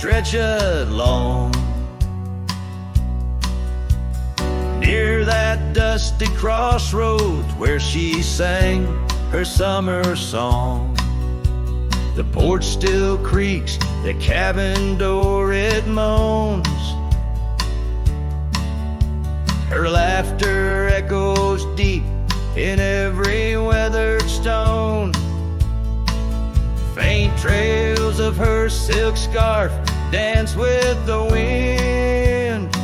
stretch along near that dusty crossroads where she sang her summer song. The porch still creaks, the cabin door it moans. Her laughter echoes deep in every weathered stone. Faint trails of her silk scarf dance with the wind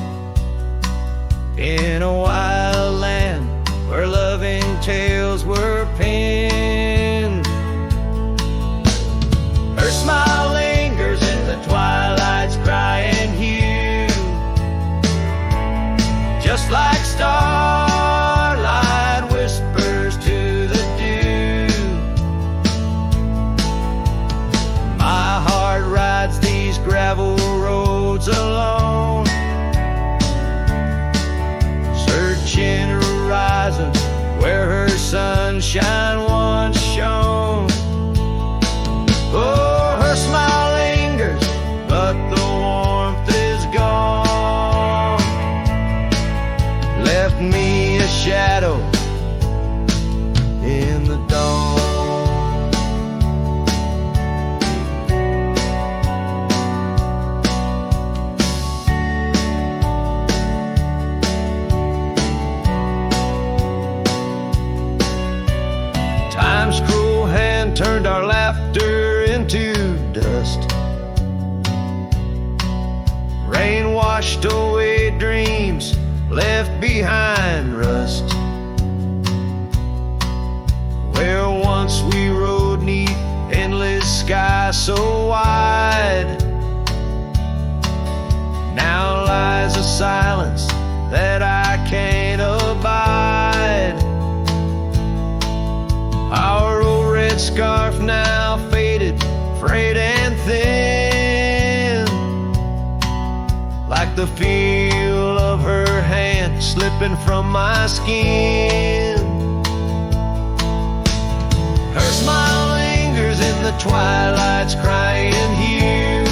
in a wild land where loving tales were penned. Her smile lingers in the twilight's crying hue, just like starlight whispers to the dew. My heart rides these gravel roads alone, searching horizons where her sunshine once shone. Oh, her smile lingers, but the warmth is gone. Left me a shadow in the dawn. Time's cruel hand turned our laughter into dust. Rain washed away dreams, left behind rust. Where once we rode 'neath endless sky so wide, now lies a silence that I can't abide. Our old red scarf now faded, frayed and thin, like the feel of her hand slipping from my skin. Her smile lingers in the twilight's crying hue,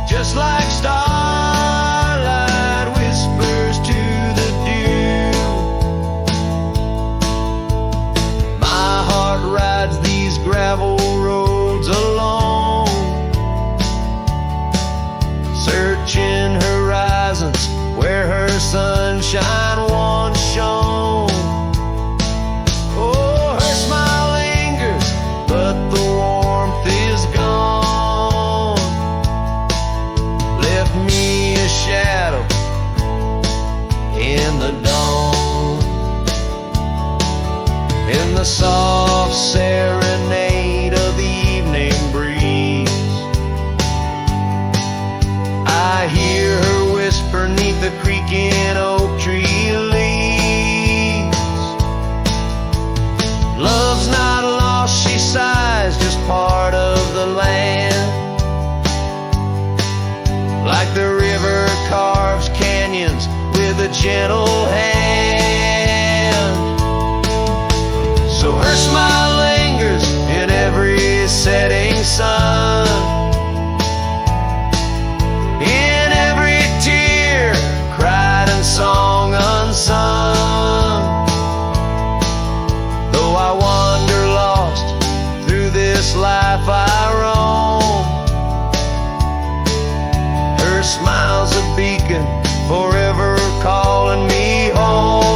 just like starlight whispers to the dew. My heart rides these gravel roads alone, searching horizons where her sunshine once shone. Oh, her smile lingers, but the warmth is gone. Left me a shadow in the dawn. In the soft serenade of the evening breeze, I hear her whisper 'neath the creaking oak tree leaves. Love's not lost, she sighs, just part of the land. Like the river carves canyons with a gentle hand. So her smile lingers in every setting sun, in every tear cried and song unsung. Though I wander lost through this life I roam, her smile's a beacon forever calling me home.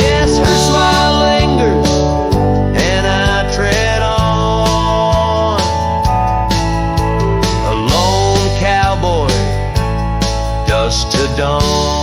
Yes, her smile lingers and I tread on, a lone cowboy, dusk to dawn.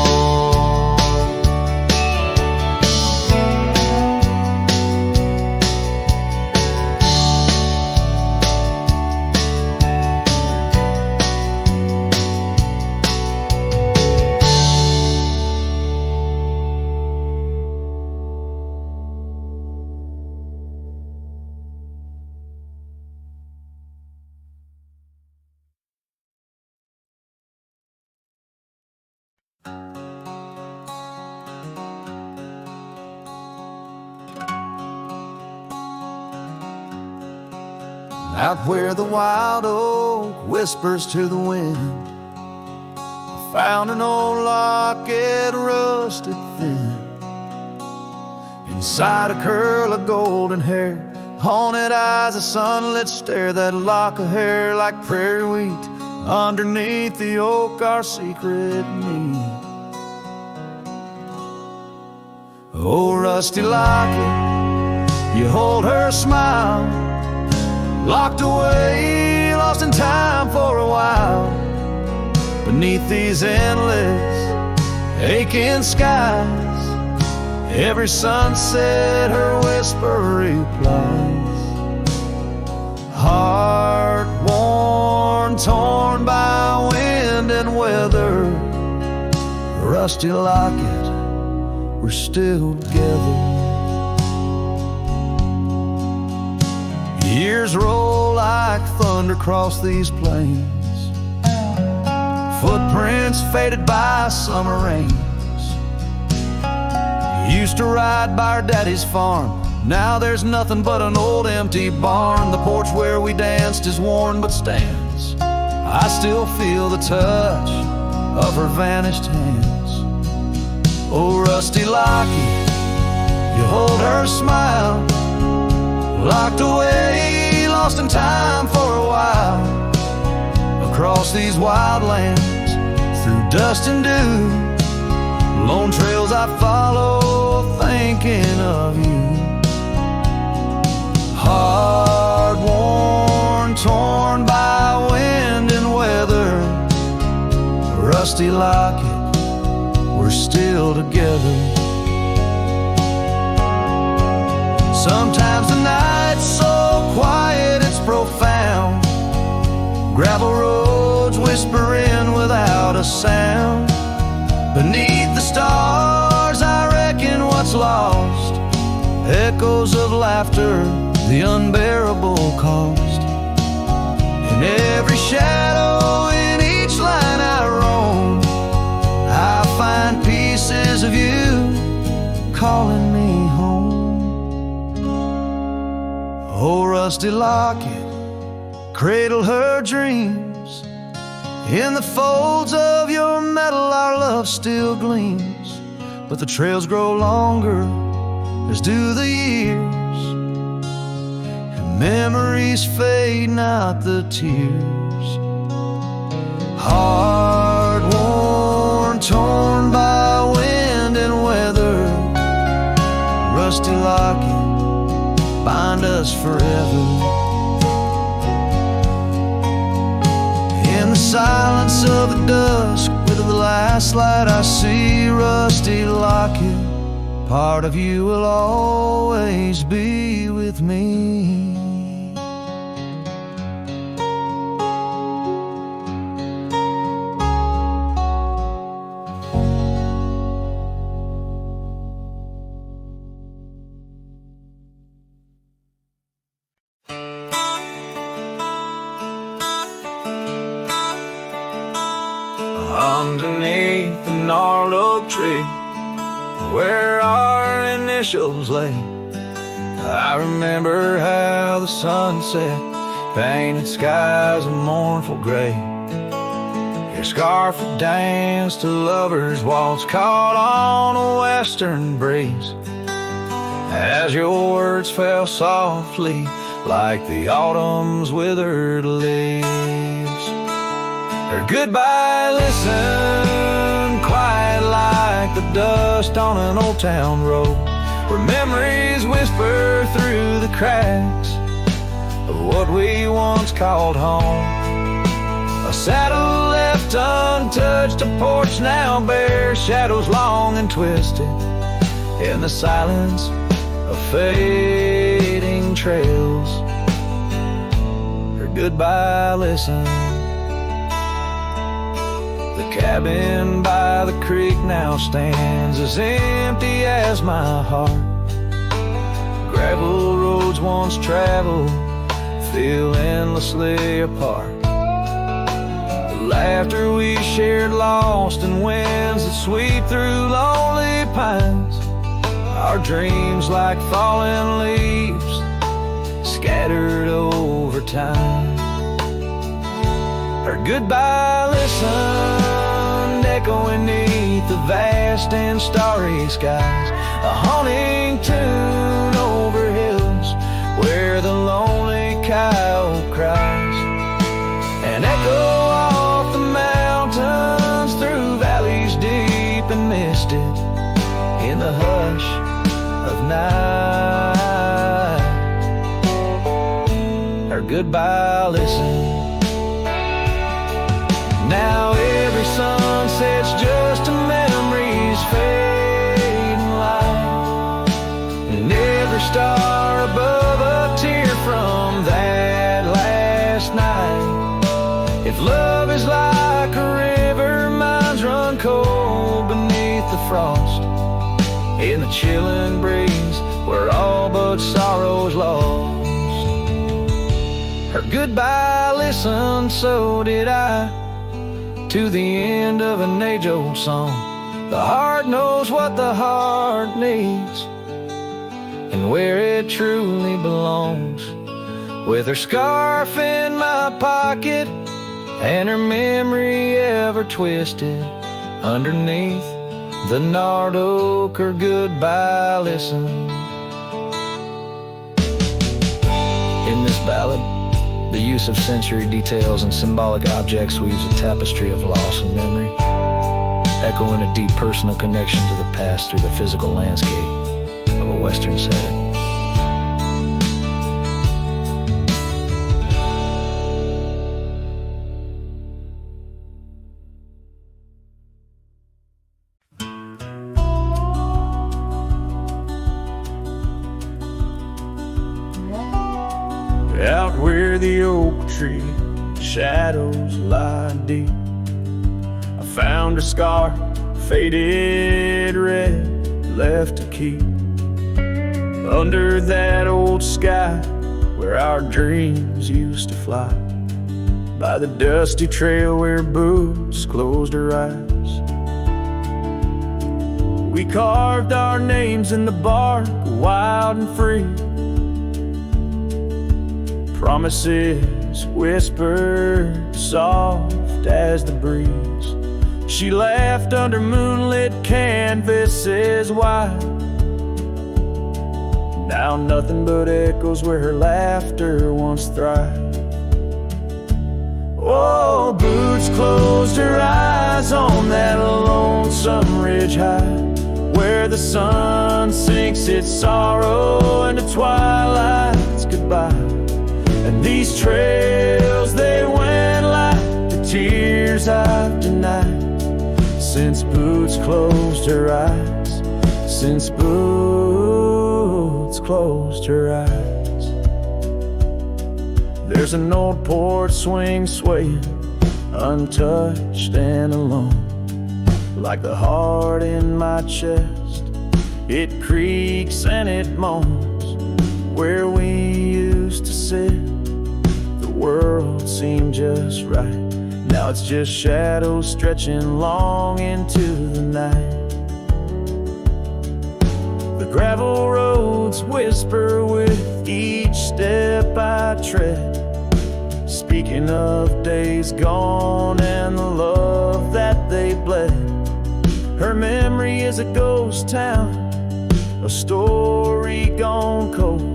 out where the wild oak whispers to the wind. I found an old locket, rusted thin. Inside a curl of golden hair, haunted eyes, a sunlit stare, that lock of hair like prairie wheat. Underneath the oak, our secret need. Oh, rusty locket, you hold her smile, locked away, lost in time for a while. Beneath these endless, aching skies, every sunset her whisper replies. Heart worn, torn by wind and weather, rusty locket, we're still together. Years roll like thunder across these plains, footprints faded by summer rains. Used to ride by our daddy's farm, now there's nothing but an old empty barn. The porch where we danced is worn but stands. I still feel the touch of her vanished hands. Oh, rusty locket, you hold her smile, locked away, lost in time for a while. Across these wild lands, through dust and dew, lone trails I follow, thinking of you. Hard worn, torn by wind and weather, rusty locket, we're still together. Sometimes the night's so quiet it's profound, gravel roads whispering without a sound. Beneath the stars I reckon what's lost, echoes of laughter, the unbearable cost. In every shadow, in each line I roam, I find pieces of you calling me home. Oh, rusty locket, cradle her dreams. In the folds of your metal our love still gleams. But the trails grow longer, as do the years, and memories fade, not the tears. Hard worn, torn by wind and weather, rusty locket, bind us forever. In the silence of the dusk, with the last light I see, rusty locket, part of you will always be with me. Underneath the gnarled oak tree, where our initials lay, I remember how the sunset painted skies a mournful gray. Your scarf would dance to lovers' waltz caught on a western breeze, as your words fell softly like the autumn's withered leaves. Her goodbye listened, quiet like the dust on an old town road, where memories whisper through the cracks of what we once called home. A saddle left untouched, a porch now bare, shadows long and twisted in the silence of fading trails. Her goodbye listened. The cabin by the creek now stands as empty as my heart. Gravel roads once traveled feel endlessly apart. The laughter we shared lost in winds that sweep through lonely pines. Our dreams like fallen leaves scattered over time. Her goodbye listened, echoing beneath the vast and starry skies, a haunting tune over hills where the lonely coyote cries, an echo off the mountains through valleys deep and misted in the hush of night. Her goodbye listen. Now every sunset's just a memory's fading light, and every star above a tear from that last night. If love is like a river, mine's run cold beneath the frost, in the chilling breeze where all but sorrow's lost. Her goodbye listened, so did I, to the end of an age-old song. The heart knows what the heart needs and where it truly belongs. With her scarf in my pocket and her memory ever twisted underneath the gnarled oak, her goodbye listen. In this ballad, the use of sensory details and symbolic objects weaves a tapestry of loss and memory, echoing a deep personal connection to the past through the physical landscape of a Western setting. Out where the oak tree shadows lie deep, I found a scar, faded red, left to keep. Under that old sky where our dreams used to fly, by the dusty trail where boots closed her eyes. We carved our names in the bark, wild and free, promises whispered soft as the breeze. She laughed under moonlit canvases wide. Now nothing but echoes where her laughter once thrived. Oh, boots closed her eyes on that lonesome ridge high, where the sun sinks its sorrow into twilight's goodbye. And these trails, they went like the tears I've denied, since boots closed her eyes, since boots closed her eyes. There's an old porch swing swaying, untouched and alone, like the heart in my chest. It creaks and it moans where we used to sit. The world seemed just right. Now it's just shadows stretching long into the night. The gravel roads whisper with each step I tread, speaking of days gone and the love that they bled. Her memory is a ghost town, a story gone cold,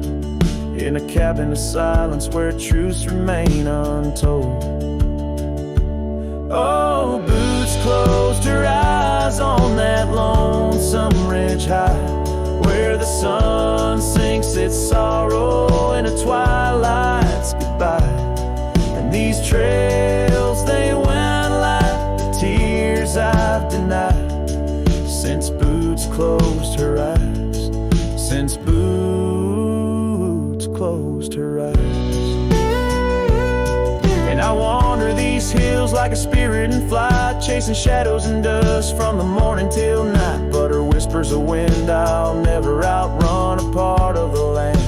in a cabin of silence where truths remain untold. Oh, boots closed her eyes on that lonesome ridge high, where the sun sinks its sorrow into twilight's goodbye. And these trails, they went like the tears I've denied, since boots closed her eyes, since boots closed her eyes. And I wander these hills like a spirit in flight, chasing shadows and dust from the morning till night. But her whispers of wind I'll never outrun, a part of the land,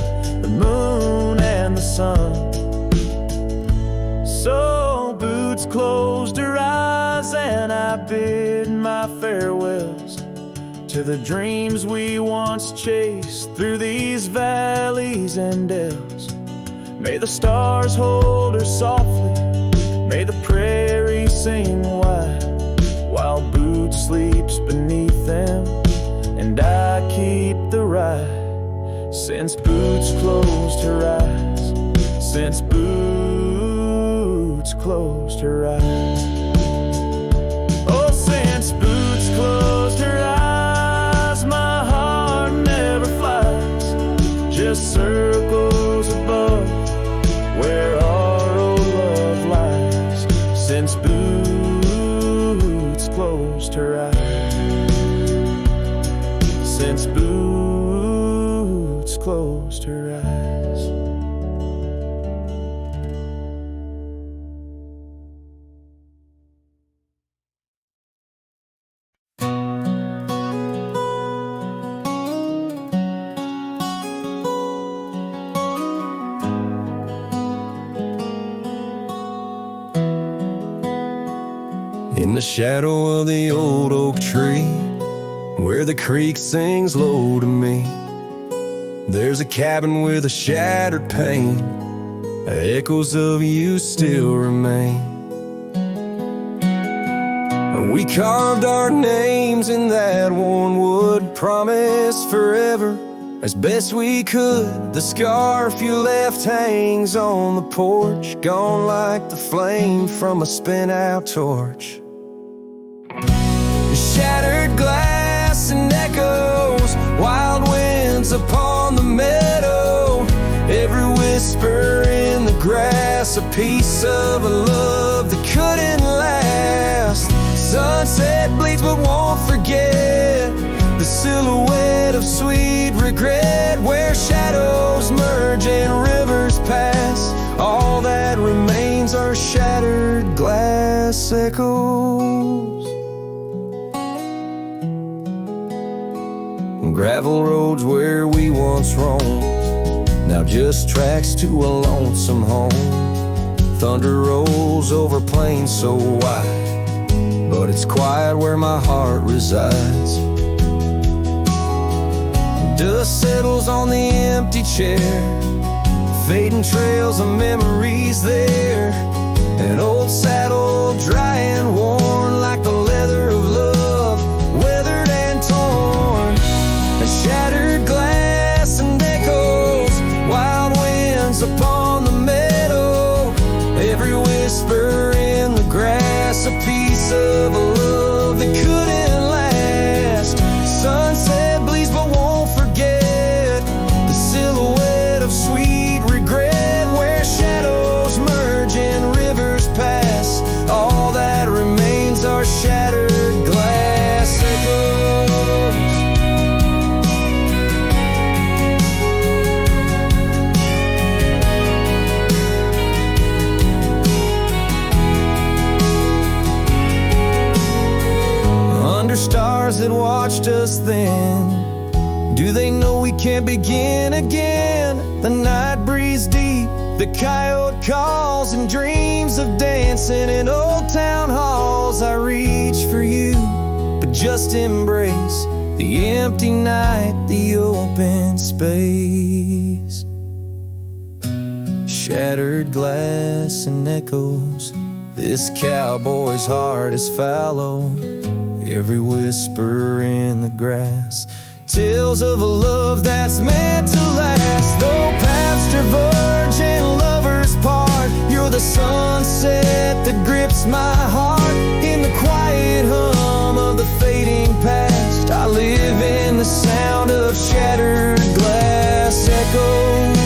the moon and the sun. So boots closed her eyes and I bid my farewells to the dreams we once chased through these valleys and dells. May the stars hold her softly, may the prairie sing wide, while Boots sleeps beneath them, and I keep the ride. Since Boots closed her eyes, since Boots closed her eyes. Oh, since Boots closed her eyes, my heart never flies, just circles above where our old love lies. Since Boots closed her eyes, since Boots closed her eyes. In the shadow of the old oak tree, where the creek sings low to me, there's a cabin with a shattered pane. Echoes of you still remain. We carved our names in that worn wood, promised forever as best we could. The scarf you left hangs on the porch, gone like the flame from a spent-out torch. Shattered glass and echoes, wild winds upon the meadow, every whisper in the grass, a piece of a love that couldn't last. Sunset bleeds but won't forget the silhouette of sweet regret, where shadows merge and rivers pass. All that remains are shattered glass echoes. Gravel roads where we once roamed, now just tracks to a lonesome home. Thunder rolls over plains so wide, but it's quiet where my heart resides. Dust settles on the empty chair, fading trails of memories there. An old saddle dry and worn like the leather of love, weathered and torn. A shattered glass and echoes, wild winds upon the meadow, every whisper in the grass, a piece of a love that couldn't last. Sunset bleeds but won't forget the silhouette of sweet regret, where shadows merge and rivers pass. All that remains are shattered glass echoes. Stars that watched us then, do they know we can't begin again? The night breeze deep, the coyote calls, and dreams of dancing in old town halls. I reach for you, but just embrace the empty night, the open space. Shattered glass and echoes, this cowboy's heart is fallow. Every whisper in the grass, tales of a love that's meant to last. Though paths diverge and lovers part, you're the sunset that grips my heart. In the quiet hum of the fading past, I live in the sound of shattered glass echoes.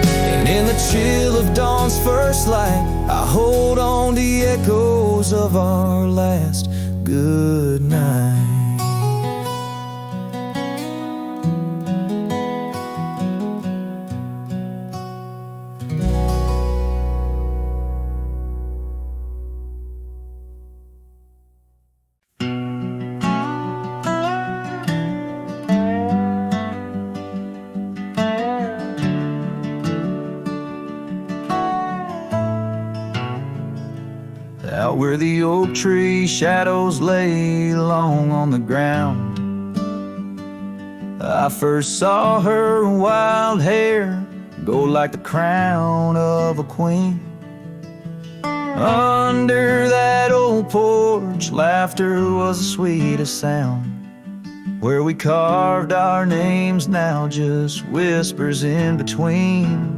And in the chill of dawn's first light, I hold on to the echoes of our last good night. Out where the oak tree shadows lay long on the ground, I first saw her wild hair gold like the crown of a queen. Under that old porch, laughter was the sweetest sound. Where we carved our names, now just whispers in between.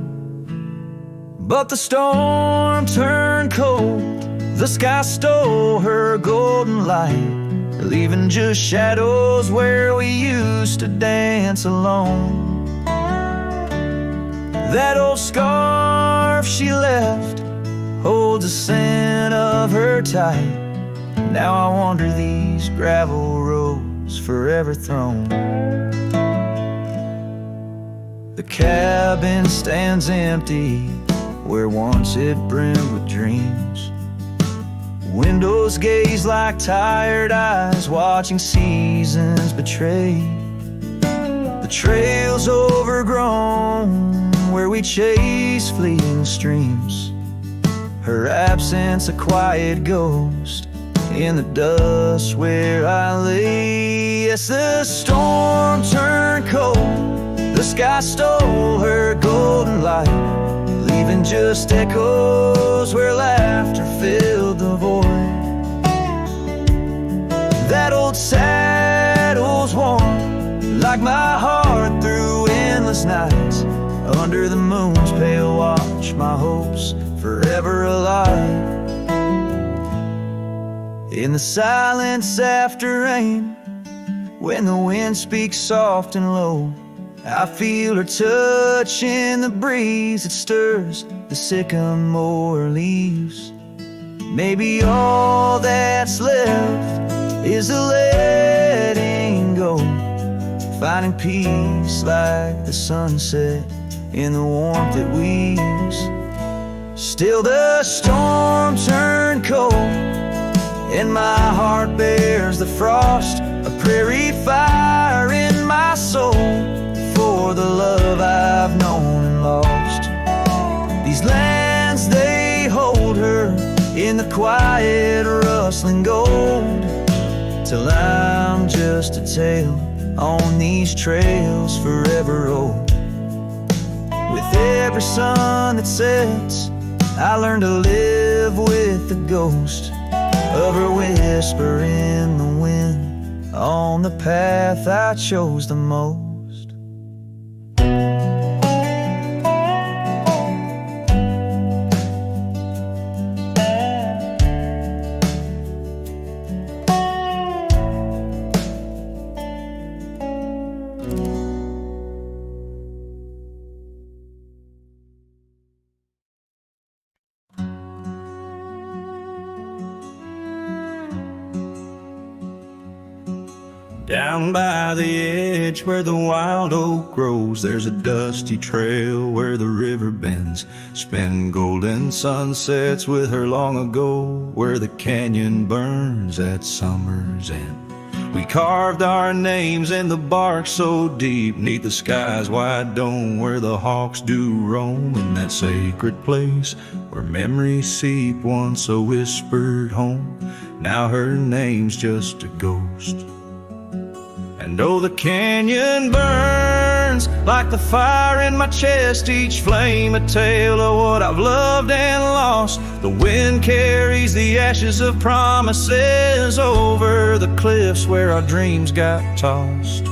But the storm turned cold, the sky stole her golden light, leaving just shadows where we used to dance alone. That old scarf she left holds a scent of her tight. Now I wander these gravel roads forever thrown. The cabin stands empty where once it brimmed with dreams. Windows gaze like tired eyes watching seasons betray. The trail's overgrown where we chase fleeting streams. Her absence a quiet ghost in the dust where I lay. Yes, the storm turned cold, the sky stole her golden light, leaving just echoes where laughter filled the void. That old saddle's warm like my heart through endless nights. Under the moon's pale watch, my hopes forever alive. In the silence after rain, when the wind speaks soft and low, I feel her touch in the breeze that stirs the sycamore leaves. Maybe all that's left is the letting go, finding peace like the sunset in the warmth it weaves. Still the storm turned cold, and my heart bears the frost, a prairie fire in my soul for the love I've known and lost. These lands, they hold her in the quiet rustling gold, till I'm just a tale on these trails forever old. With every sun that sets, I learn to live with the ghost of her whisper in the wind on the path I chose the most. Down by the edge where the wild oak grows, there's a dusty trail where the river bends, spin golden sunsets with her long ago, where the canyon burns at summer's end. We carved our names in the bark so deep, 'neath the sky's wide dome, where the hawks do roam, in that sacred place where memories seep, once a whispered home, now her name's just a ghost. And oh, the canyon burns like the fire in my chest, each flame a tale of what I've loved and lost. The wind carries the ashes of promises over the cliffs where our dreams got tossed.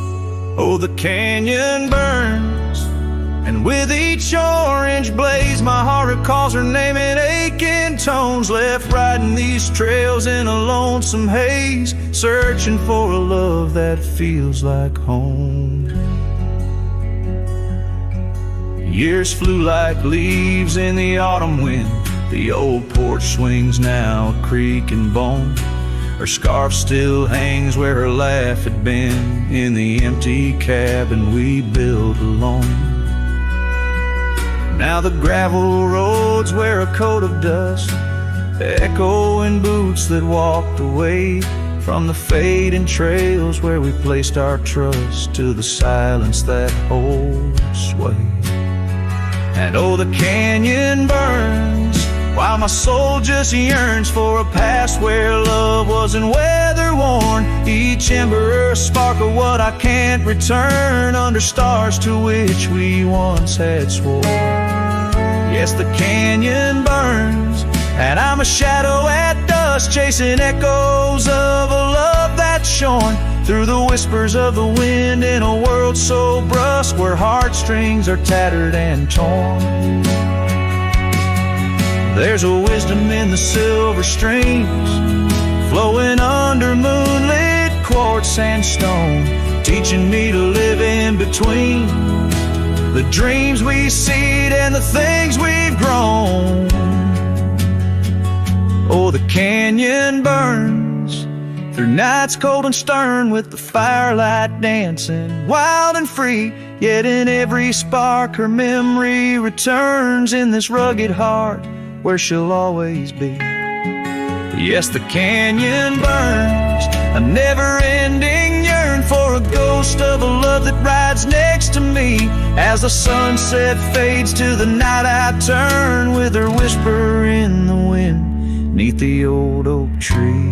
Oh, the canyon burns, and with each orange blaze my heart recalls her name in aching tones, left riding these trails in a lonesome haze, searching for a love that feels like home. Years flew like leaves in the autumn wind, the old porch swings now a creak and bone. Her scarf still hangs where her laugh had been, in the empty cabin we built alone. Now the gravel roads wear a coat of dust, echoing boots that walked away from the fading trails where we placed our trust, to the silence that holds sway. And oh, the canyon burns while my soul just yearns for a past where love wasn't weather-worn. Each ember a spark of what I can't return, under stars to which we once had sworn. Yes, the canyon burns, and I'm a shadow at dusk, chasing echoes of a love that's shorn through the whispers of the wind, in a world so brusque where heartstrings are tattered and torn. There's a wisdom in the silver streams flowing under moonlit quartz and stone, teaching me to live in between the dreams we seed and the things we've grown. Oh, the canyon burns through nights cold and stern, with the firelight dancing wild and free. Yet in every spark her memory returns, in this rugged heart where she'll always be. Yes, the canyon burns, a never-ending yearn for a ghost of a love that rides next to me. As the sunset fades to the night, I turn with her whisper in the wind 'neath the old oak tree.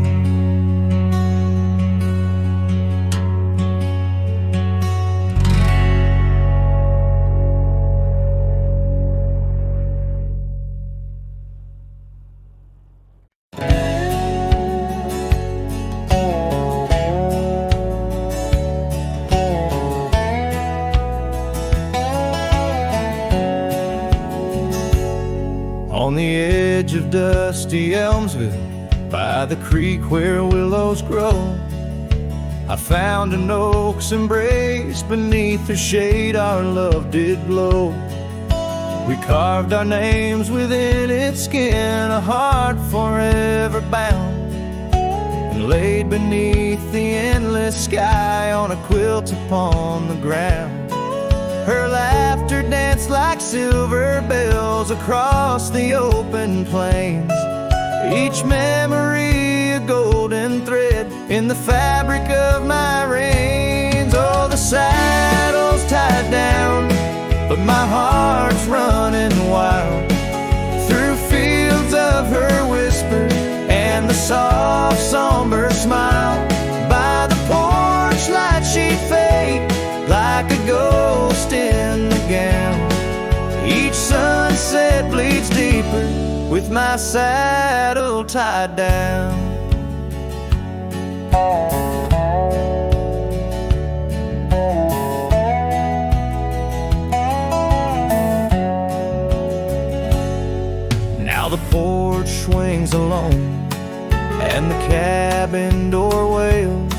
On the edge of dusty Elmsville, by the creek where willows grow, I found an oak's embrace. Beneath her shade our love did glow. We carved our names within its skin, a heart forever bound, and laid beneath the endless sky on a quilt upon the ground. Her laughter danced like silver bells across the open plains, each memory a golden thread in the fabric of my reins. Oh, the saddle's tied down, but my heart's running wild through fields of her whisper and the soft somber smile. By the porch light she'd fade like a ghost in the gown. Each sunset bleeds deeper with my saddle tied down. Now the porch swings alone and the cabin door wails,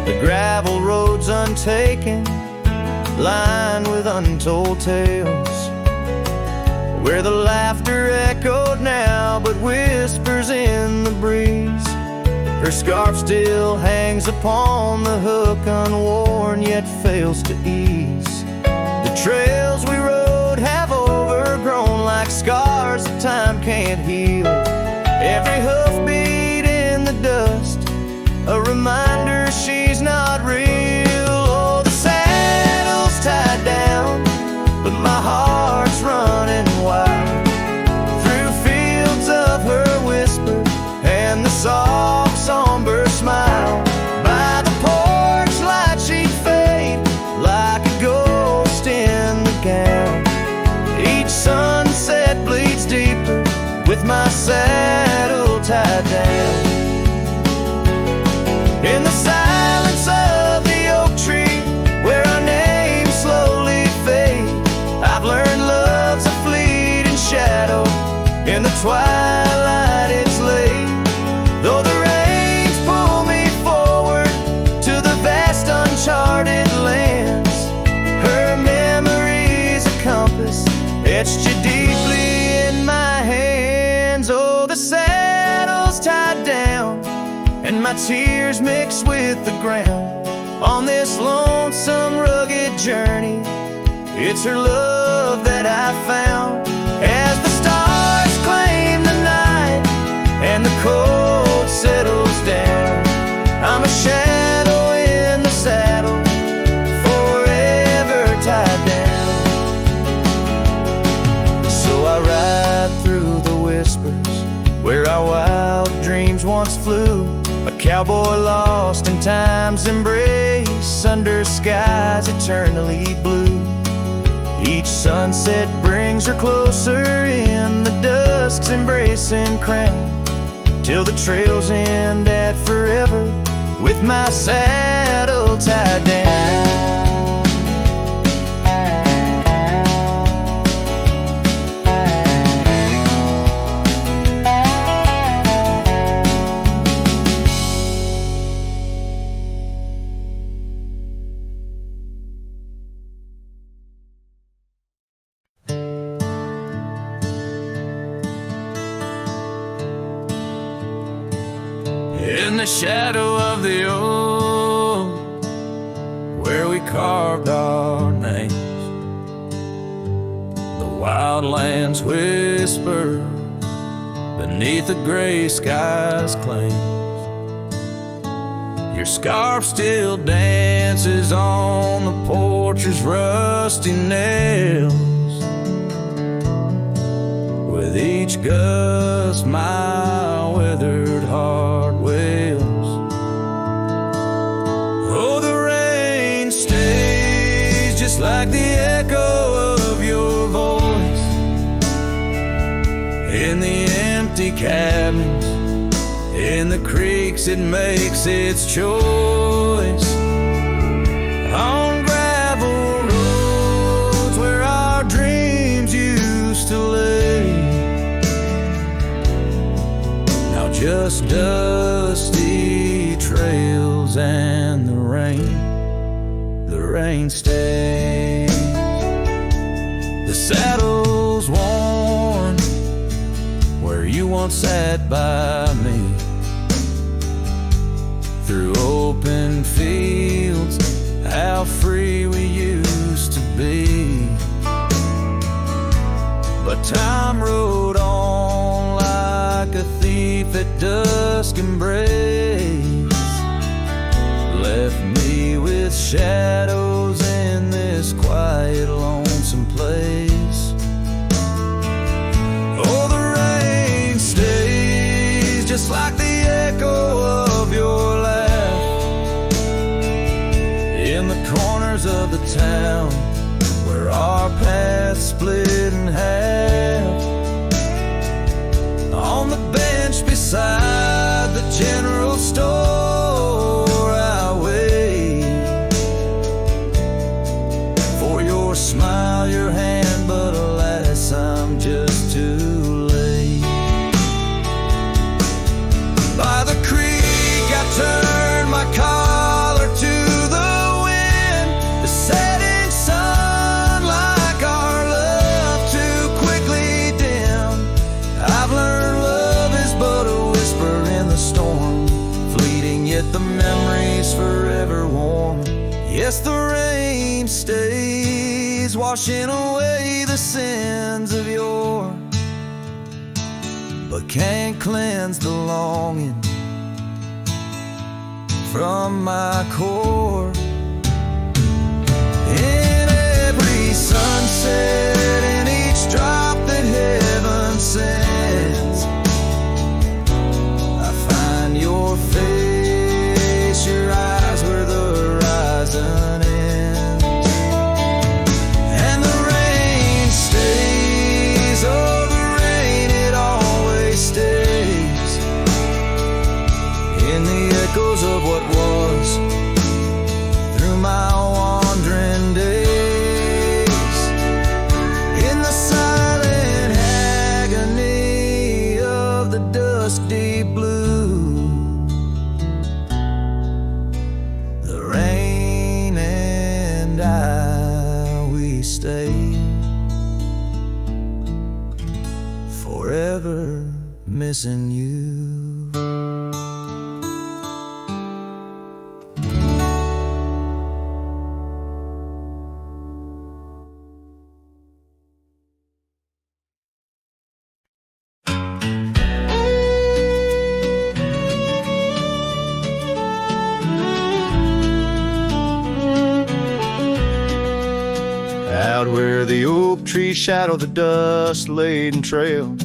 the gravel road's untaken, lined with untold tales, where the laughter echoed now but whispers in the breeze. Her scarf still hangs upon the hook, unworn yet fails to ease. The trails we rode have overgrown like scars that time can't heal. Every hoofbeat in the dust, a reminder she's not real. Oh, the saddle's tied down, but my heart's running wild through fields of her whisper and the soft somber smile. By the porch light she'd fade like a ghost in the gown. Each sunset bleeds deeper with my saddle tied down. In the silence of the oak tree, where our names slowly fade, I've learned love's a fleeting shadow. In the twilight it's late, though the rains pull me forward to the vast uncharted lands. Her memory's a compass etched you deeply in my hands. Oh, the saddle's tied down and my tears mix with the ground on this lonesome rugged journey. It's her love that I found. As the stars claim the night and the cold settles down, I'm a shadow in the saddle, forever tied down. So I ride through the whisper cowboy lost in time's embrace, under skies eternally blue. Each sunset brings her closer in the dusk's embracing crown, till the trails end at forever with my saddle tied down. In the shadow of the oak, where we carved our names, the wildlands whisper beneath the gray sky's claims. Your scarf still dances on the porch's rusty nails. With each gust my withered heart wails. Oh, the rain stays just like the echo of your voice in the empty cabins, in the creeks it makes its choice, on gravel roads where our dreams used to lay. Now just dusty trails and the rain stays. The saddle's worn where you once sat by me, through open fields, how free we used to be. But time rode on like a thief at dusk embrace, left me with shadows in this quiet, lonesome place. Oh, the rain stays just like the echo of your laugh in the corners of the town where our paths split in half. On the bench beside the general store I wait for your smile, your hand, but alas, I'm just too late. By the creek I turned my collar to the wind, the setting sun like our love too quickly dim. I've learned love is but a whisper in the storm, fleeting yet the memory's forever warm. Yes, the rain stays, washing away the sins of yore, but can't cleanse the longing from my core. In every sunset, in each drop that heaven sends, I find your face, your eyes where the horizon ends. And the rain stays, oh the rain, it always stays, in the echoes of what was, through my wandering days, in the silent agony of the dusk deep blue. The rain and I, we stay forever missing you. Out where the oak trees shadow the dust-laden trail,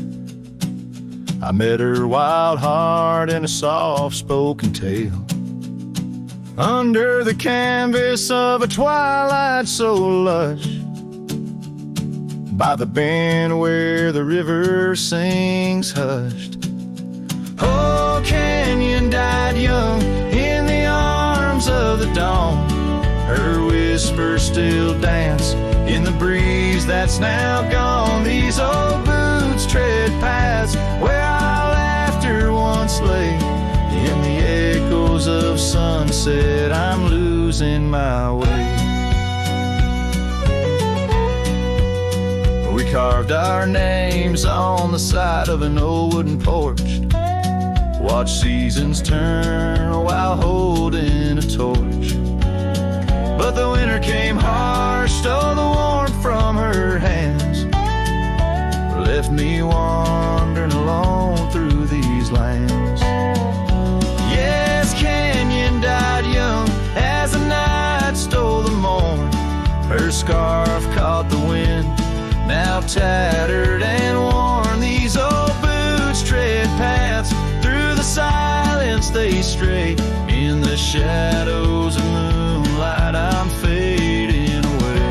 I met her wild heart in a soft-spoken tale, under the canvas of a twilight so lush, by the bend where the river sings hushed. Oh, Canyon died young in the arms of the dawn. Her whispers still dance in the breeze that's now gone. These old boots tread paths where our laughter once lay. In the echoes of sunset, I'm losing my way. We carved our names on the side of an old wooden porch, watched seasons turn while holding a torch. But the winter came harsh, stole the warmth from her hands, left me wandering alone through these lands. Yes, Canyon died young as the night stole the morn. Her scarf caught the wind, now tattered and worn. These old boots tread paths through the silence they stray. In the shadows of moonlight, I'm fading away.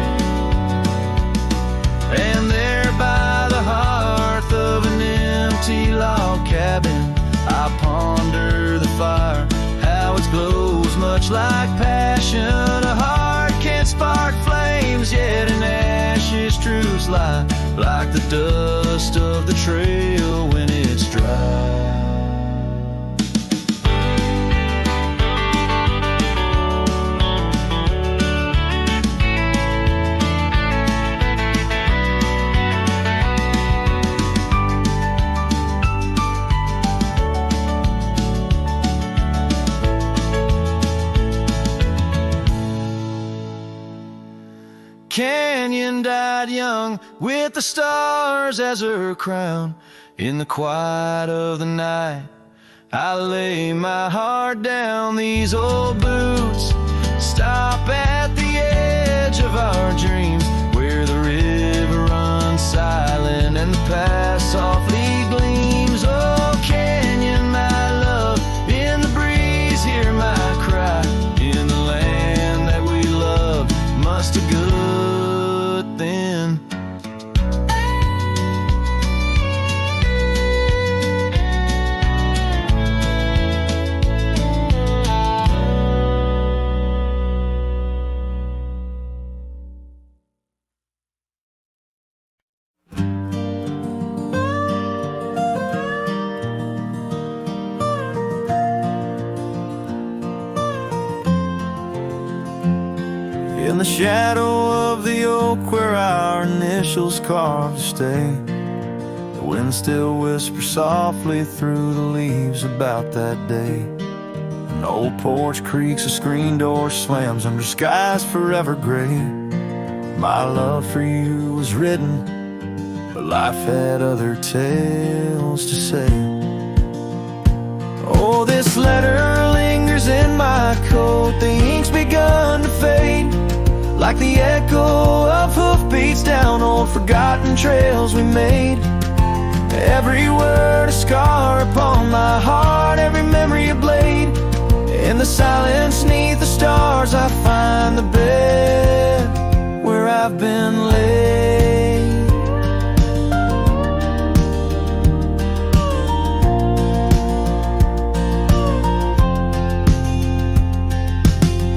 And there by the hearth of an empty log cabin, I ponder the fire, how it glows much like passion. A heart can't spark flames, yet in ashes truths lie, like the dust of the trail when it's dry. Canyon died young with the stars as her crown. In the quiet of the night, I lay my heart down. These old boots stop at the edge of our dreams, where the river runs silent and the past softly gleams. Oh, Canyon, my love, in the breeze hear my cry. In the land that we love, must have good then. In the shadow of the oak where our initials carved to stay, the wind still whispers softly through the leaves about that day. An old porch creaks, a screen door slams under skies forever gray. My love for you was written, but life had other tales to say. Oh, this letter lingers in my coat, the ink's begun to fade, like the echo of hoofbeats down old forgotten trails we made. Every word a scar upon my heart, every memory a blade. In the silence neath the stars, I find the bed where I've been laid.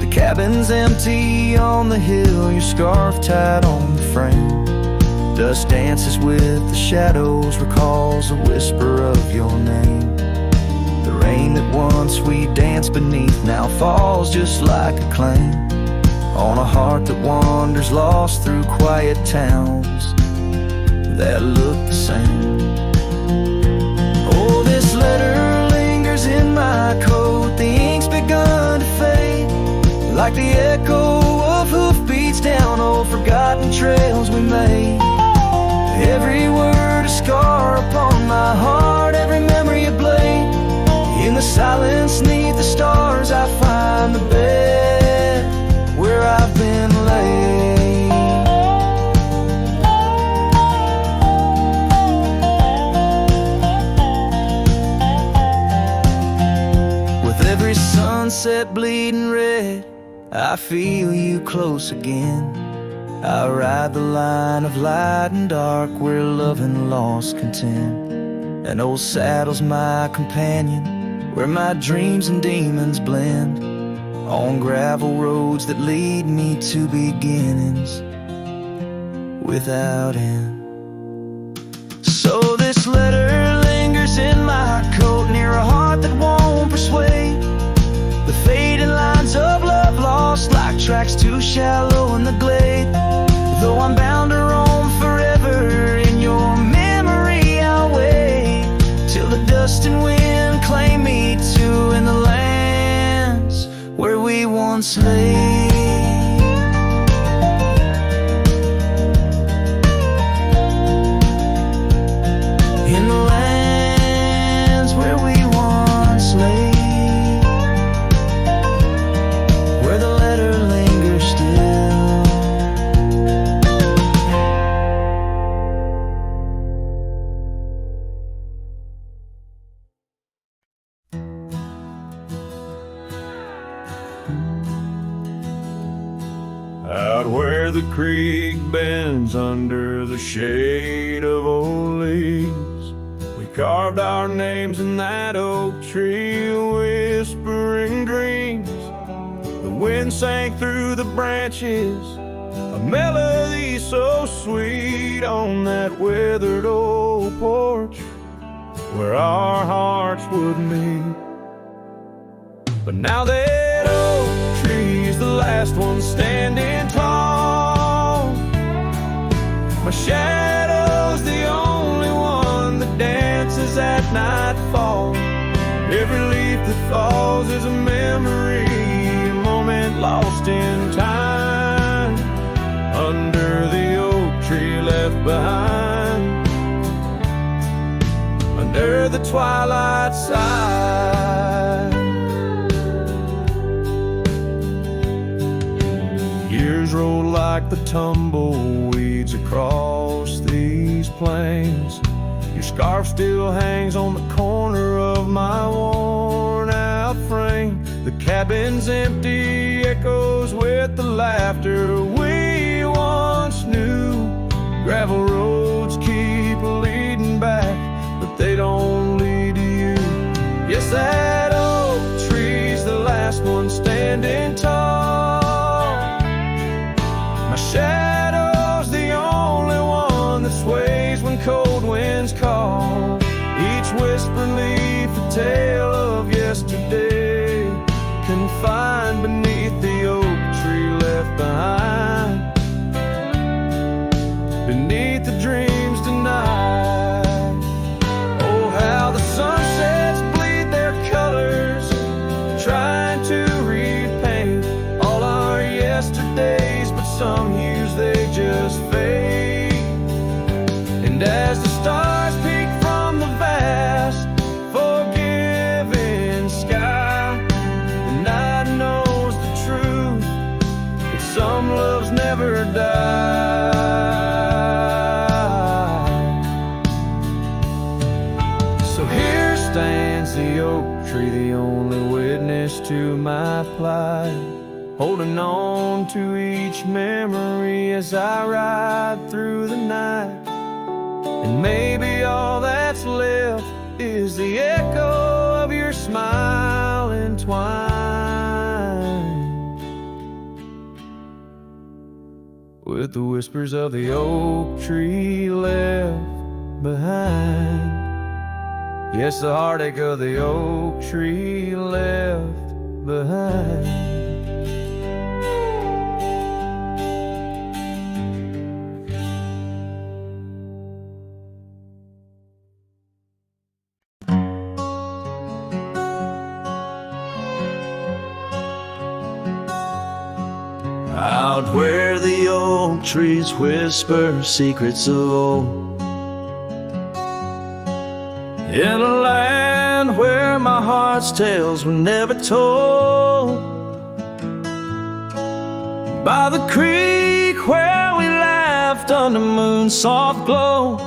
The cabin's empty on the hill, your scarf tied on the frame. Dust dances with the shadows, recalls a whisper of your name. The rain that once we danced beneath now falls just like a claim on a heart that wanders lost through quiet towns that look the same. Oh, this letter lingers in my coat, the ink's begun to fade, like the echo of hoofbeats down old forgotten trails we made. Every word a scar upon my heart, every memory a blade. In the silence neath the stars, I find the bed where I've been laid. sunset bleeding red, I feel you close again. I ride the line of light and dark where love and loss contend. An old saddle's my companion, where my dreams and demons blend. On gravel roads that lead me to beginnings without end. So this letter lingers in my coat, near a heart that won't persuade. The fading lines of love lost like tracks too shallow in the glade. Though I'm bound to roam forever in your memory, I'll wait till the dust and wind claim me too in the lands where we once lay. In the lands where we once lay, where the letter lingers still. Out where the creek bends under the shade of old leaves, we carved our names in that oak tree, whispering dreams. The wind sang through the branches, a melody so sweet on that weathered old porch where our hearts would meet. But now that oak tree's the last one standing tall, my shadow's the only one that dances at nightfall. Every leaf that falls is a memory, a moment lost in time, under the oak tree left behind, under the twilight side. Years roll like the tumbleweeds across these plains. Your scarf still hangs on the corner of my worn out frame. The cabin's empty, echoes with the laughter we once knew. Gravel roads keep leading back, but they don't lead to you. Yes, that oak tree's the last one standing tall. My shadow's the only one that sways when cold winds call. Each whispered leaf a tale of yesterday, confined beneath the oak tree left behind, beneath the dreams denied. Oh, how the sunsets bleed their colors, trying to repaint all our yesterdays, but some hues they just fade. And as the stars peek from the vast, forgiving sky, the night knows the truth, that some loves never die. So here stands the oak tree, the only witness to my plight, holding on to each memory as I ride through the night. And maybe all that's left is the echo of your smile entwined with the whispers of the oak tree left behind. Yes, the heartache of the oak tree left behind. Out where the oak trees whisper secrets of old, in a land where my heart's tales were never told, by the creek where we laughed under moon's soft glow,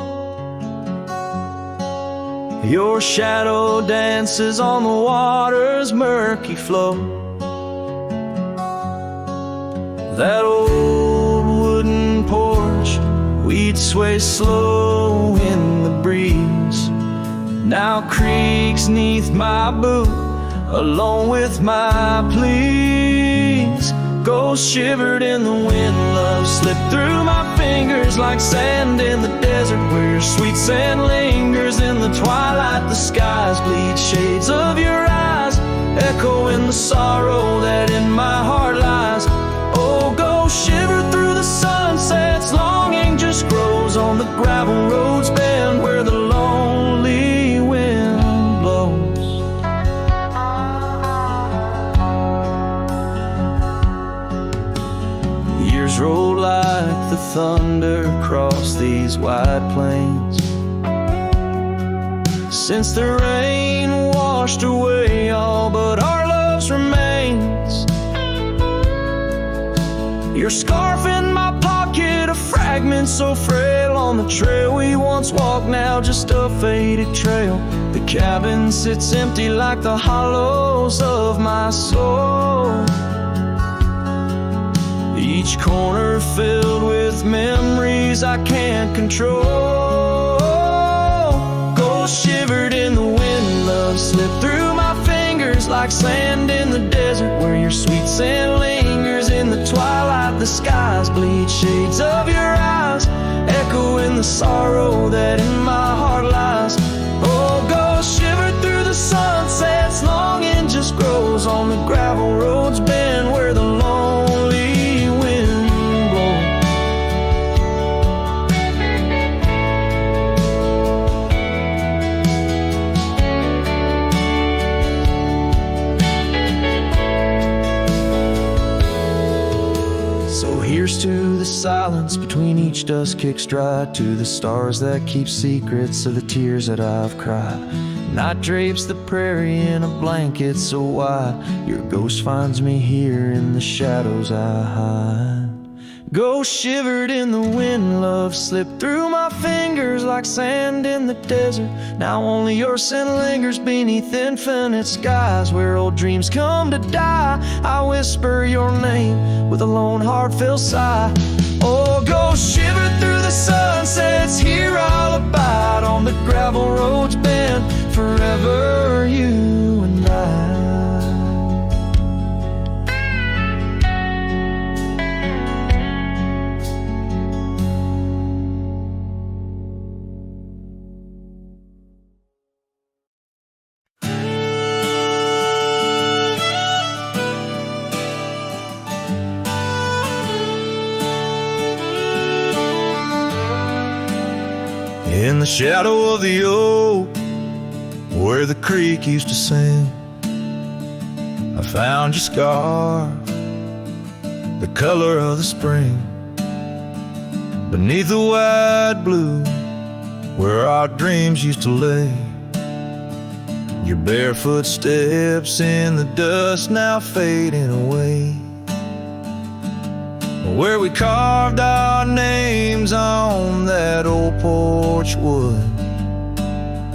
your shadow dances on the water's murky flow. that old wooden porch, we'd sway slow in the breeze. Now creaks 'neath my boot, along with my pleas. Ghosts shivered in the wind, love slipped through my fingers like sand in the desert, where your sweet sand lingers. In the twilight, the skies bleed shades of your eyes, echoing the sorrow that in my heart lies. Oh, ghosts shiver through the sunsets, longing just grows on the gravel roads bend, where the lonely wind blows. Years roll like the thunder across these wide plains, since the rain washed away all but our love's remains. Your scarf in my pocket, a fragment so frail on the trail we once walked, now just a faded trail. The cabin sits empty like the hollows of my soul, each corner filled with memories I can't control. Ghosts shivered in the wind, love slipped through my fingers like sand in the desert, where your sweet sand lingers. In the twilight, the skies bleed shades of your eyes, echoing the sorrow that in my heart lies. Oh, ghosts shivered through the sunsets, longing just grows on the gravel roads bend, where the lonely wind blows. So here's to the silence between each dust kicks dry, to the stars that keep secrets of the tears that I've cried. Night drapes the prairie in a blanket so wide, your ghost finds me here in the shadows I hide. Ghost shivered in the wind, love slipped through my fingers like sand in the desert. Now only your scent lingers beneath infinite skies, where old dreams come to die. I whisper your name with a lone heartfelt sigh. Oh, ghost shivered through the sunsets, here I'll abide on the gravel roads bend, forever you and I. In the shadow of the oak, where the creek used to sing, I found your scarf, the color of the spring. Beneath the wide blue, where our dreams used to lay, your barefoot steps in the dust now fading away. Where we carved our names on that old porch wood,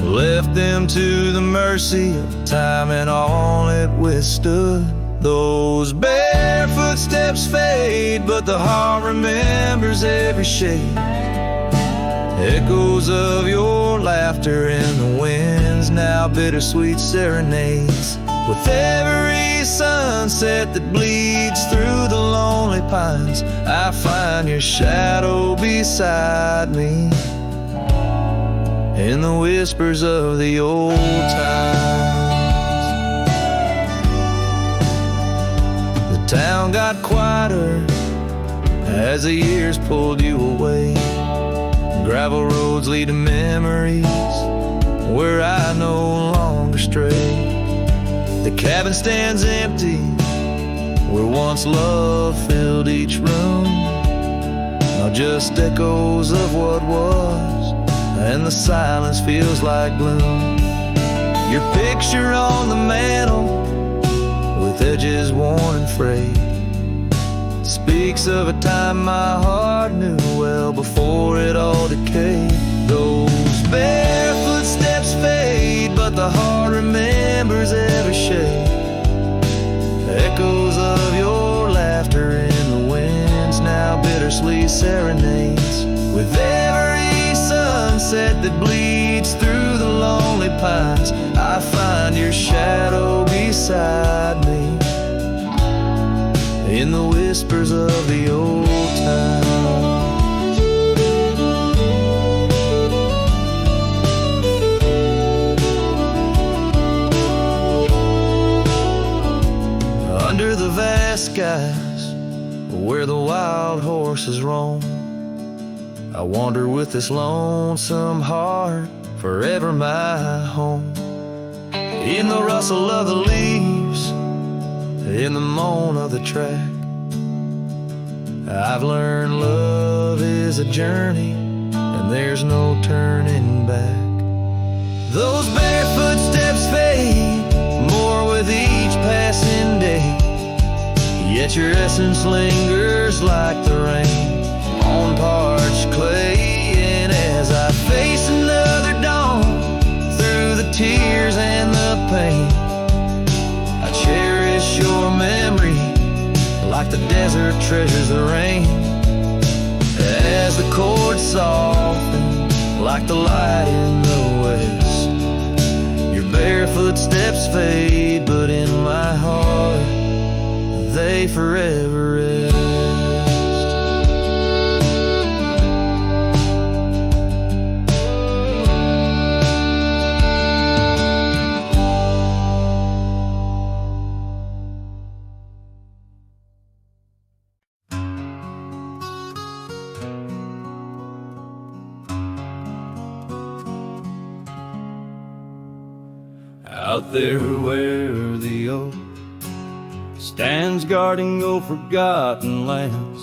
left them to the mercy of time and all it withstood. Those barefoot steps fade, but the heart remembers every shade. Echoes of your laughter in the winds, now bittersweet serenades. With every sunset that bleeds through the lonely pines, I find your shadow beside me in the whispers of the old times. The town got quieter as the years pulled you away. Gravel roads lead to memories where I no longer stray. The cabin stands empty where once love filled each room. Now just echoes of what was, and the silence feels like gloom. Your picture on the mantle, with edges worn and frayed, speaks of a time my heart knew well before it all decayed. Those barefoot steps fade, but the heart remembers every shade. Echoes of your laughter in the wind. serenades with every sunset that bleeds through the lonely pines. I find your shadow beside me in the whispers of the old time. Under the vast skies where the wild horses roam, I wander with this lonesome heart, forever my home. In the rustle of the leaves, in the moan of the track, I've learned love is a journey and there's no turning back. Those barefoot steps fade more with each passing day, yet your essence lingers like the rain on parched clay. And as I face another dawn through the tears and the pain, I cherish your memory like the desert treasures the rain. As the chords soften like the light in the west, your barefoot steps fade, but in my heart they forever rest. Out there where the oak stands guarding old forgotten lands,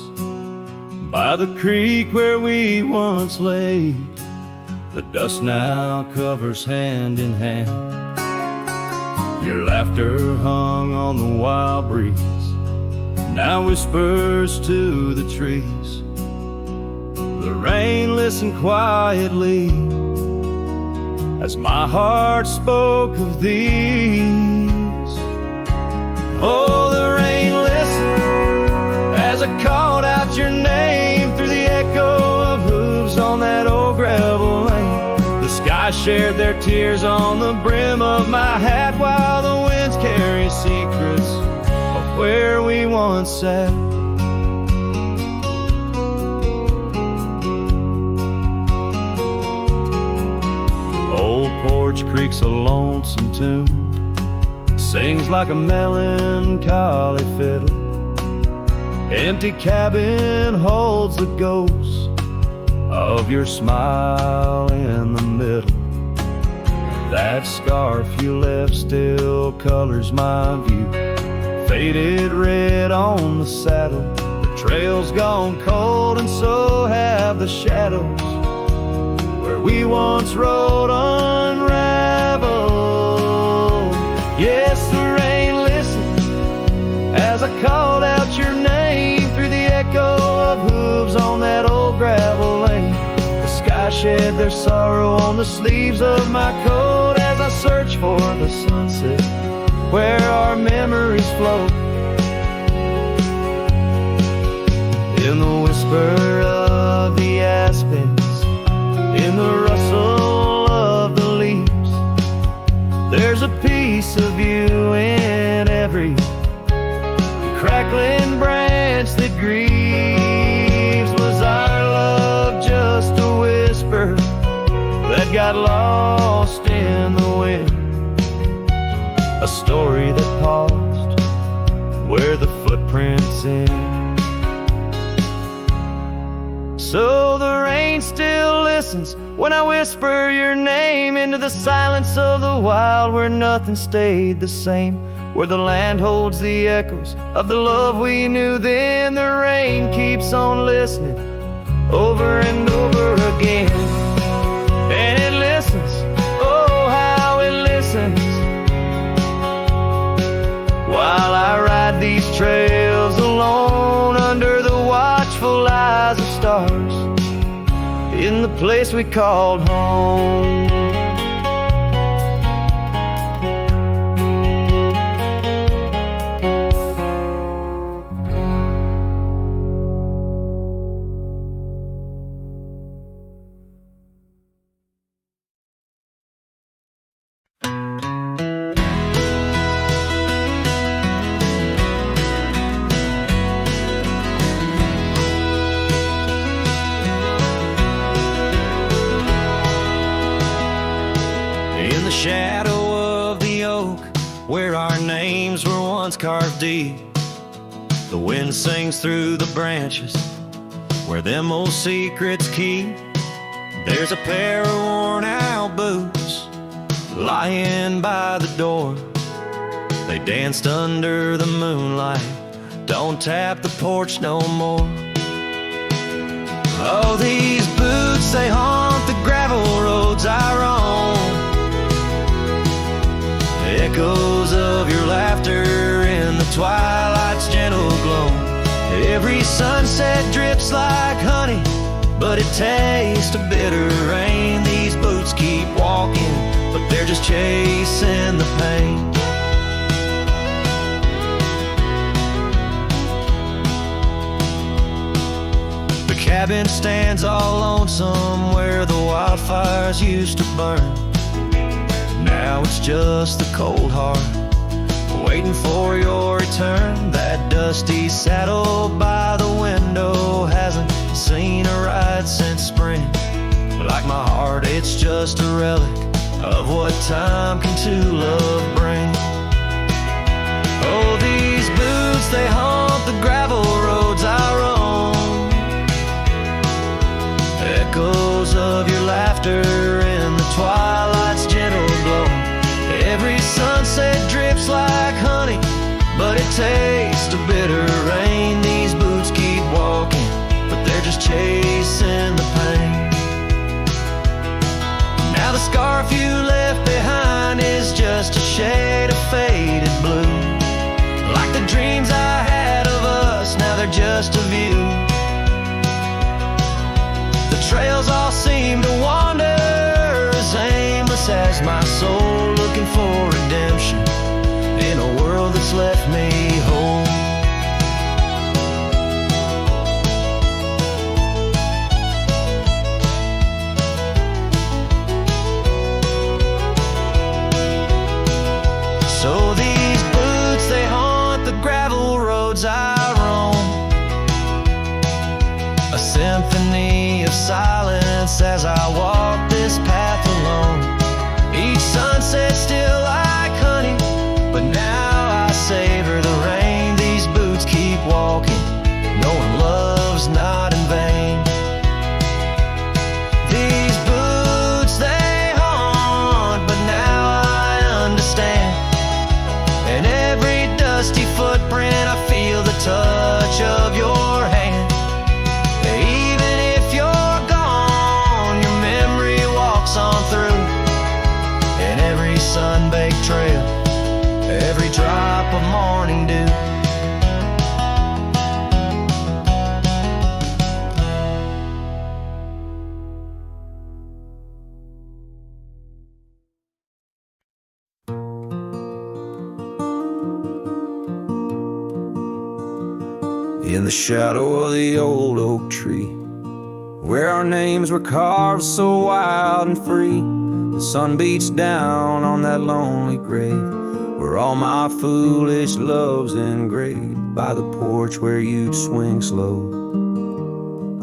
by the creek where we once lay, the dust now covers hand in hand. Your laughter hung on the wild breeze, now whispers to the trees. The rain listened quietly as my heart spoke of these. Oh, the rain listened as I called out your name through the echo of hooves on that old gravel lane. The sky shared their tears on the brim of my hat, while the winds carry secrets of where we once sat. Old Porch Creek's a lonesome tune, sings like a melancholy fiddle. Empty cabin holds the ghost of your smile in the middle. That scarf you left still colors my view, faded red on the saddle. The trail's gone cold and so have the shadows where we once rode unraveled. Yes, the rain listened as I called out your name through the echo of hooves on that old gravel lane. The sky shed their sorrow on the sleeves of my coat as I search for the sunset where our memories float. In the whisper of the aspens, in the rustle of the leaves, there's a piece of you in every crackling branch that grieves. Was our love just a whisper that got lost in the wind? A story that paused where the footprints end. So the rain still listens when I whisper your name into the silence of the wild, where nothing stayed the same, where the land holds the echoes of the love we knew then. The rain keeps on listening over and over again, and it listens, oh how it listens, while I ride these trails alone under the watchful eyes of stars in the place we called home. the shadow of the oak, where our names were once carved deep. The wind sings through the branches, where them old secrets keep. There's a pair of worn out boots lying by the door. They danced under the moonlight, don't tap the porch no more. Oh, these boots, they haunt the gravel roads I roam. Echoes of your laughter in the twilight's gentle glow. Every sunset drips like honey, but it tastes of bitter rain. These boots keep walking, but they're just chasing the pain. The cabin stands all lonesome where the wildfires used to burn. Now it's just the cold heart waiting for your return. That dusty saddle by the window hasn't seen a ride since spring. Like my heart, it's just a relic of what time can to love bring. Oh, these boots, they haunt the gravel roads I roam. Echoes of your laughter in the twilight's gentle glow. Every sunset drips like honey, but it tastes of bitter rain. These boots keep walking, but they're just chasing the pain. Now the scarf you left behind is just a shade of faded blue. Like the dreams I had of us, now they're just a view. The trails all seem to wander as aimless as my soul, looking for redemption in a world that's left me whole. So these boots, they haunt the gravel roads I roam. A symphony of silence as I walk this path alone. Each sunset still like honey, but now I savor the rain. These boots keep walking, knowing love's not in vain. These boots, they haunt, but now I understand. In every dusty footprint I feel the touch of your hand. Even if you're gone, your memory walks on through. In every sun-baked trail, every drop of morning dew. In the shadow of the old oak tree, where our names were carved so wild and free, the sun beats down on that lonely grave, where all my foolish love's engraved. By the porch where you'd swing slow,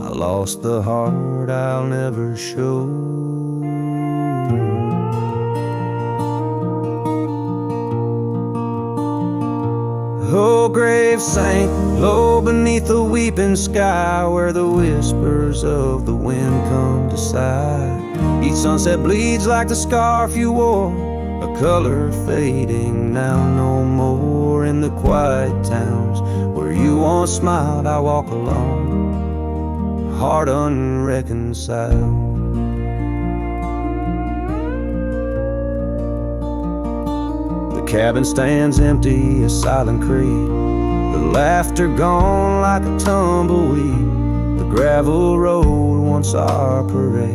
I lost the heart I'll never show. Oh, grave sank low beneath the weeping sky, where the whispers of the wind come to sigh. Each sunset bleeds like the scarf you wore, a color fading now no more. In the quiet towns where you once smiled, I walk alone, heart unreconciled. The cabin stands empty, a silent creek, the laughter gone like a tumbleweed. The gravel road, once our parade,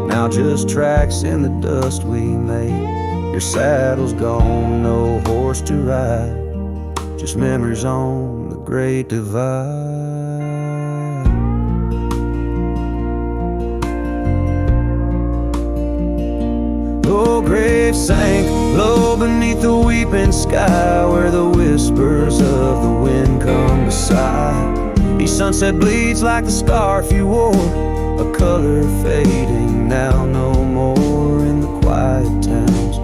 now just tracks in the dust we made. Your saddle's gone, no horse to ride, just memories on the great divide. Oh, grave sank low beneath the weeping sky, where the whispers of the wind come to sigh. Each sunset bleeds like the scarf you wore, a color fading now no more. In the quiet towns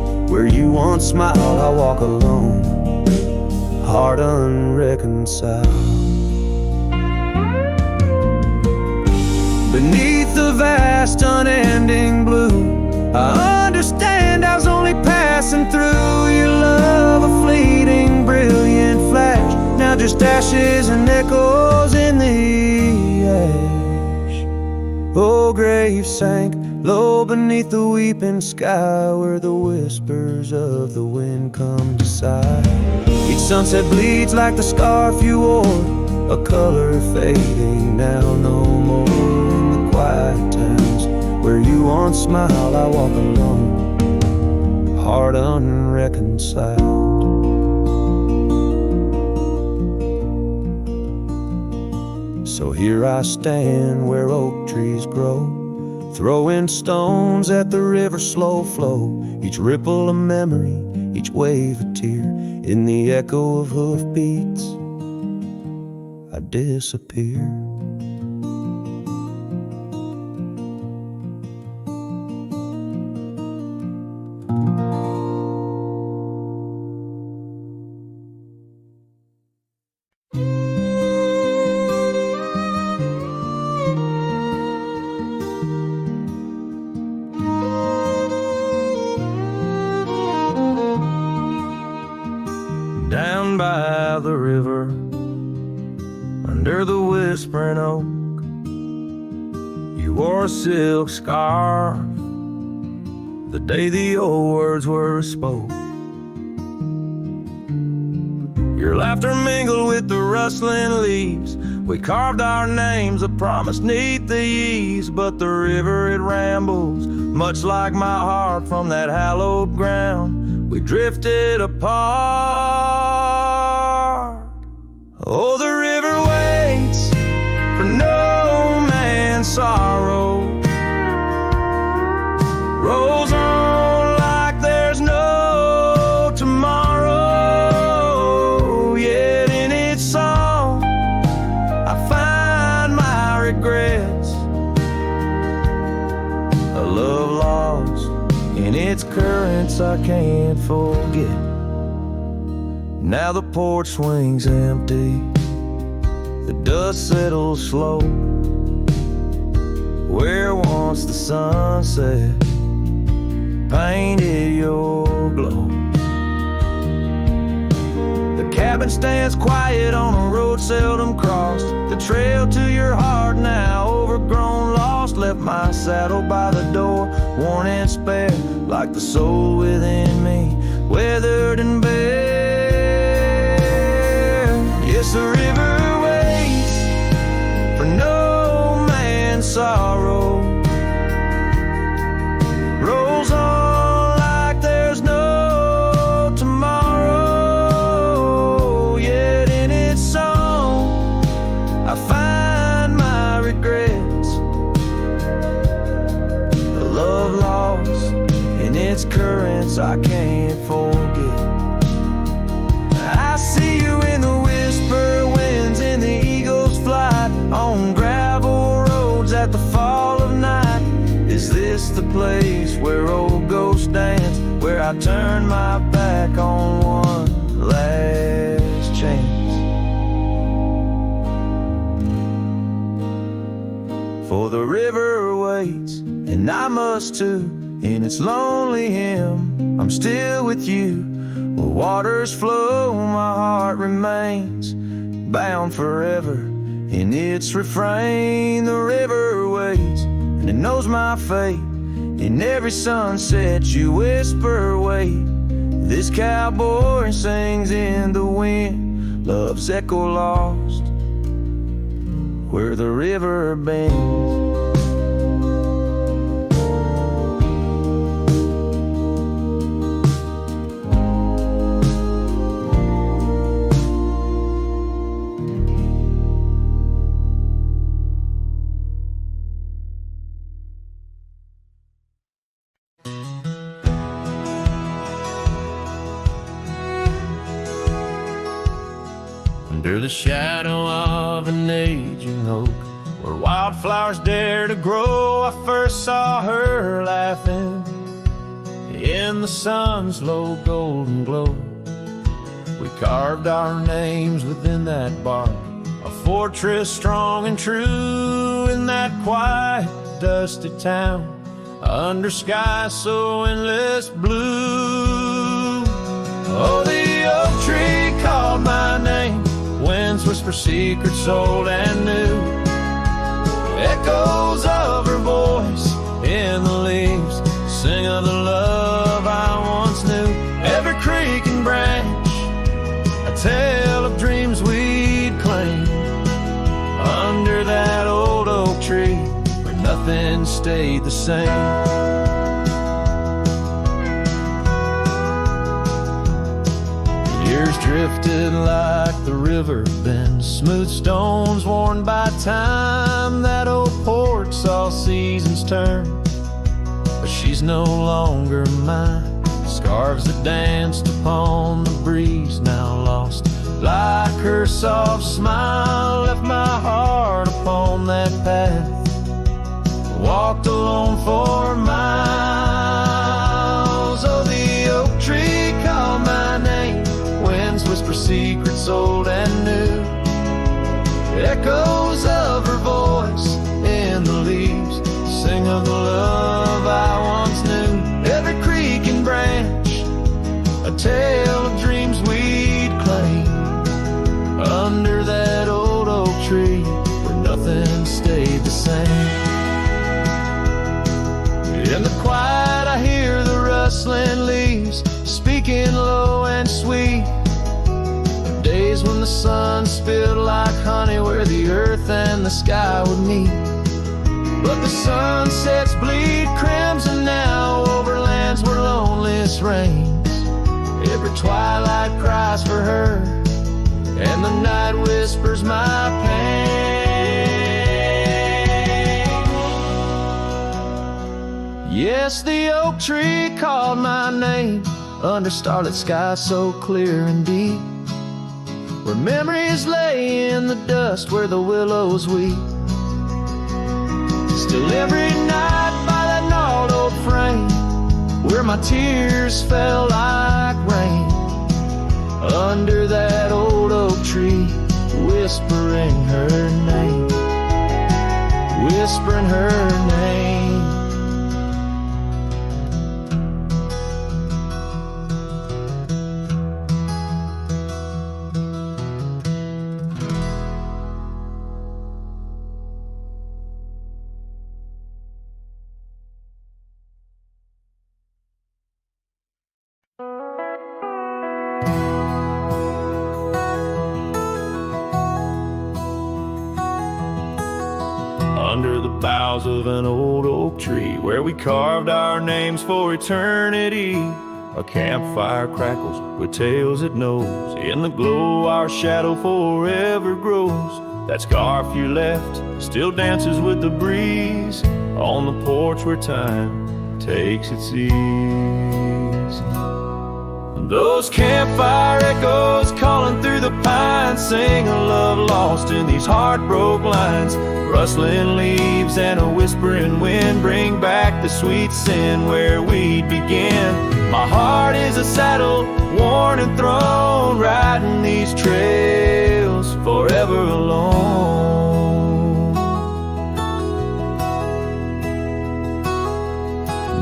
want smile, I walk alone, heart unreconciled. Beneath the vast unending blue, I understand I was only passing through. Your love a fleeting brilliant flash, now just ashes and echoes in the ash. Oh, grave sank low beneath the weeping sky, where the whispers of the wind come to sigh. Each sunset bleeds like the scarf you wore, a color fading now no more. In the quiet towns where you once smiled, I walk alone, heart unreconciled. So here I stand where oak trees grow, throwing stones at the river's slow flow. Each ripple a memory, each wave a tear. In the echo of hoofbeats, I disappear. Down by the river, under the whispering oak, you wore a silk scarf the day the old words were spoke. Your laughter mingled with the rustling leaves. We carved our names, a promise neath the eaves. But the river, it rambles, much like my heart from that hallowed ground. We drifted apart. Oh, the river waits for no man's sorrow, rolls on like there's no tomorrow. Yet in its song I find my regrets, a love lost in its currents I can't forget. Now the porch swings empty, the dust settles slow, where once the sunset painted your glow. The cabin stands quiet on a road seldom crossed. The trail to your heart now overgrown, lost. Left my saddle by the door, worn and spare, like the soul within me, weathered and bare. Yes, the river waits for no man's sorrow, rolls on like there's no tomorrow. Yet in its song I find my regrets, a love lost in its currents I can't forget. I see you in the whisper winds, in the eagle's flight, on gravel roads at the fall of night. Is this the place where old ghosts dance, where I turn my back on one last chance? For the river waits, and I must too, in its lonely hymn. I'm still with you, where waters flow, my heart remains bound forever in its refrain. The river waits, and it knows my fate. In every sunset you whisper, wait. This cowboy sings in the wind, love's echo lost where the river bends. Under the shadow of an aging oak, where wildflowers dare to grow, I first saw her laughing in the sun's low golden glow. We carved our names within that bark, a fortress strong and true in that quiet, dusty town, under skies so endless blue. Oh, the oak tree called my name, winds whisper secrets old and new, echoes of her voice in the leaves sing of the love I once knew. Every creek and branch, a tale of dreams we'd claim, under that old oak tree where nothing stayed the same. Years drifted like the river bends, smooth stones worn by time. That old porch saw seasons turn, but she's no longer mine. Scarves that danced upon the breeze, now lost, like her soft smile, left my heart upon that path. Walked alone for miles. Oh, the oak tree called my name, winds whisper secrets old and new, echoes of her voice in the leaves sing of the love I once knew. Every creek and branch, a tale of dreams we'd claim, under that old oak tree where nothing stayed the same. In the quiet I hear the rustling leaves speaking low and sweet, days when the sun spilled like honey where the earth and the sky would meet. But the sunsets bleed crimson now over lands where loneliness reigns. Every twilight cries for her, and the night whispers my pain. Yes, the oak tree called my name, under starlit skies so clear and deep, where memories lay in the dust where the willows weep. Still every night by that gnarled old frame, where my tears fell like rain, under that old oak tree, whispering her name, whispering her name. Under the boughs of an old oak tree, where we carved our names for eternity, a campfire crackles with tales it knows. In the glow our shadow forever grows. That scarf you left still dances with the breeze on the porch where time takes its ease. Those campfire echoes calling through the pines sing a love lost in these heartbroken lines. Rustling leaves and a whispering wind bring back the sweet sin where we'd begin. My heart is a saddle worn and thrown, riding these trails forever alone.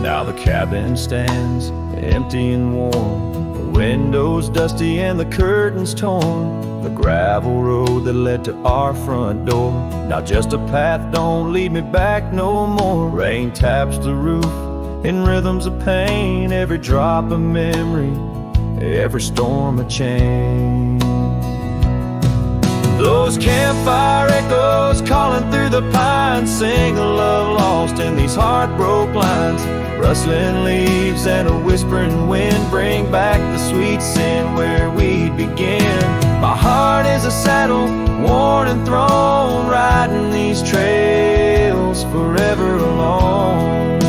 Now the cabin stands empty and warm, the windows dusty and the curtains torn. The gravel road that led to our front door, now just a path, don't lead me back no more. Rain taps the roof in rhythms of pain, every drop a memory, every storm a change. Those campfire echoes calling through the pines sing a love lost in these heartbroken lines. Rustling leaves and a whispering wind bring back the sweet sin where we'd begin. My heart is a saddle worn and thrown, riding these trails forever alone.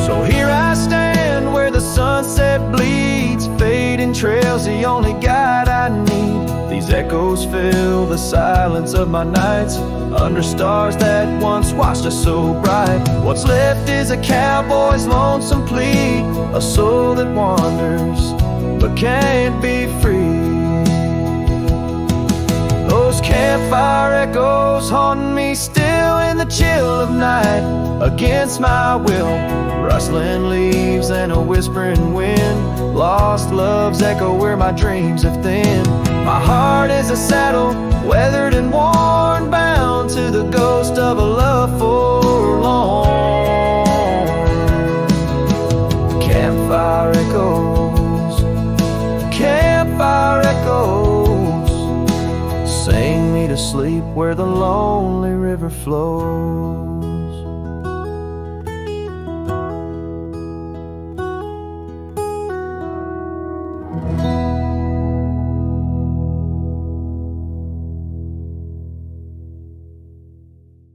So here I stand where the sunset bleeds, fading trails the only guide I need. These echoes fill the silence of my nights, under stars that once watched us so bright. What's left is a cowboy's lonesome plea, a soul that wanders but can't be free. Those campfire echoes haunt me still in the chill of night, against my will, rustling leaves and a whispering wind. Lost love's echo where my dreams have thinned. My heart is a saddle, weathered and worn, bound to the ghost of a love forlorn. Campfire echoes, campfire echoes, sing me to sleep where the lonely river flows.